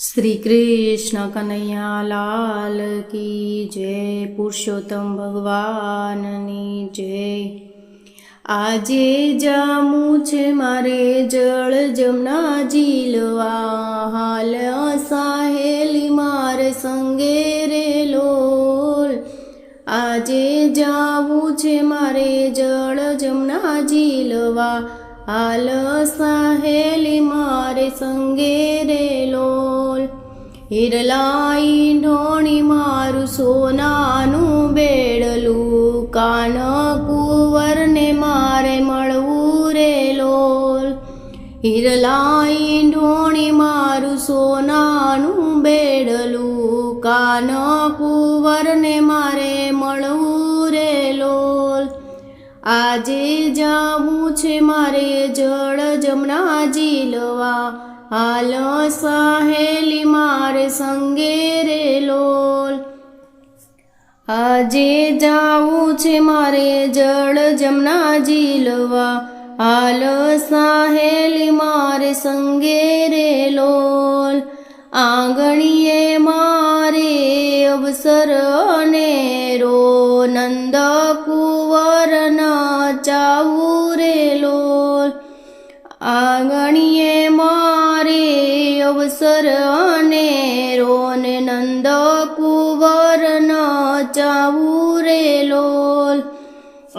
શ્રી કૃષ્ણ કનૈયા લાલ કી જય, પુરુષોત્તમ ભગવાનની જય। આજે જામું છે મારે જળ જમના ઝીલવા, હાલ સાહેલી મારે સંગે રે લોલ। આજે જાવું છે મારે જળ જમના ઝીલવા, હાલ સાહેલી મારે સંગે રે લોલ। હિરલાઈ ઢોણી મારું સોનાનું બેડલું, કાન કુંવરને મારે મળવું રે લોલ। હિરલાઈ ઢોણી મારું સોનાનું બેડલું, કાન કુંવરને મારે મળવું રે લોલ। આજે જાવું છે મારે જળ જમના ઝીલવા, હાલ સાહેલી મારે સંગે રે લોલ। આજે જાવું છે મારે જળ જમના ઝીલવા, હાલ સાહેલી મારે સંગે રે લોલ। આંગણીએ મારે અવસર અનેરો, નંદ કુંવર ચાવું રે લોલ। આંગણીએ મારે અવસર અનેરો, ને નંદ કુંવર ચાવું રે લોલ।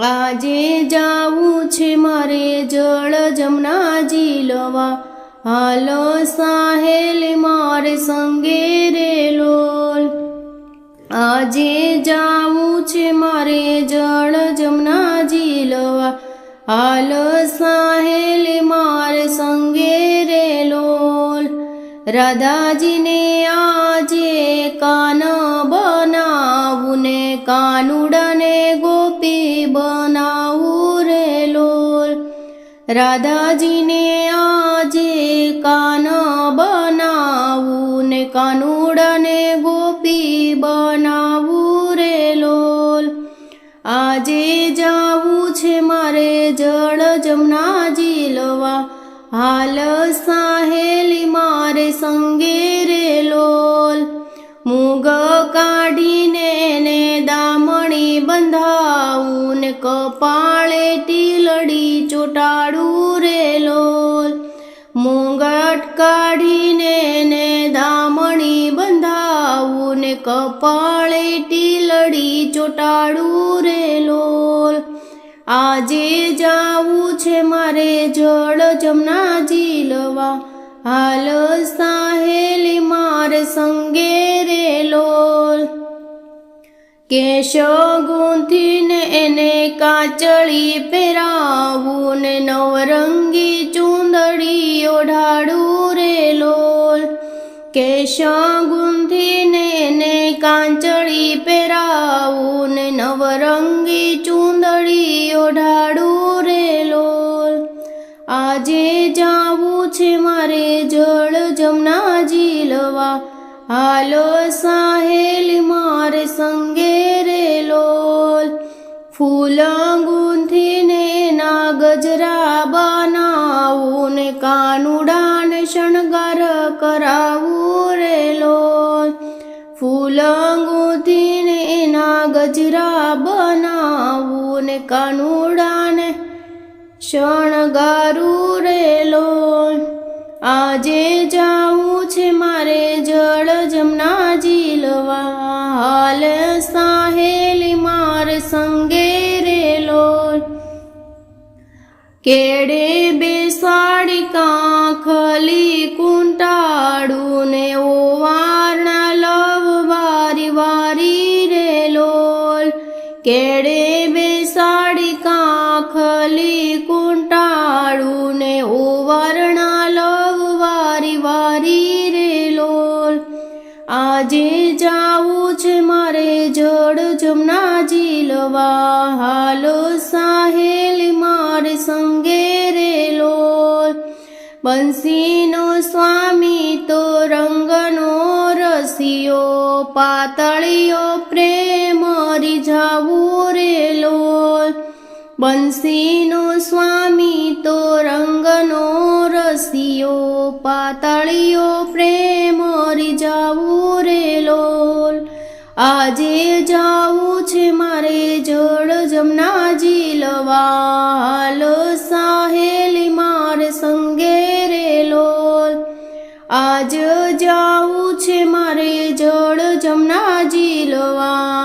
આજે જાવું છે મારે જળ જમના ઝીલવા, હાલ સાહેલી મારે સંગે રે લોલ। આજે જાવું છે મારે જળ જમના ઝીલવા, હાલ સાહેલી મારે સંગે રે લોલ। રાધાજીને આજે કાન બનાવું, ને કાનુડાને ગોપી બનાવું રે લોલ। રાધાજીને આજે કાન બનાવું, ને કાનુડાને ગોપી બનાવું રે લોલ। આજે જાવું છે મારે જળ જમના ઝીલવા, હાલ સાહેલી મારે સંગે રે લોલ। મૂગ કાઢીને ને દામણી બંધાવું, ને કપાળે ટીલડી ચોટાડું રે લોલ। મૂંગટ કાઢીને ને દામણી બંધાવું, ને કપાળે ટીલડી ચોટાડું રે લોલ। આજે જાવું છે મારે જળ જમના ઝીલવા, હાલ સાહેલી મારે સંગે રે લોલ। કેશ ગૂંથીને એને કાચળી પહેરાવું, ને નવરંગી ચૂંદડી ઓઢાડું રે લોલ। કેશ ગૂંથીને એને કાંચળી પહેરાવું, ને નવરંગી ચૂંદડી ઓઢાડું રે લોલ। આજે જાવું છે મારે જળ જમના ઝીલવા, હાલ સાહેલી મારે સંગે રે લોલ। ફૂલ ગૂંથીને ના ગજરા બનાવું, ને કાનુડાને શણગાર કરાવું રે લોલ। ફૂલ ગૂંથીને ના ગજરા બનાવું, ને કાનુડાને શણગારું રે લોલ। આજે જાવું છે મારે જળ જમના ઝીલવા, હાલ સાહેલી મારે સંગે રે લોલ। કેડે બેસાડી કાંખલી કુંટાડું, ને ઓવારણા લવ વારી વારી રે લોલ। કેડે બેસાડી કાંખલી કુંટાડું, ને ઓવારણા લવ વારી વારી રે લોલ। આજે જાવું છે મારે જળ જમના ઝીલવા, હાલ સાહેલી મારે સંગે રે લોલ। બંસીનો સ્વામી તો રંગનો રસિયો, પાતળિયો પ્રેમ રીઝાવું રે લોલ। બંસીનો સ્વામી તો રંગનો રસિયો, પાતળિયો પ્રેમ મરી જાવું રે લોલ. આજે જાવું છે મારે જળ જમના ઝીલવા, હાલ સાહેલી મારે સંગે રે લોલ. આજ જાવું છે મારે જળ જમના ઝીલવા,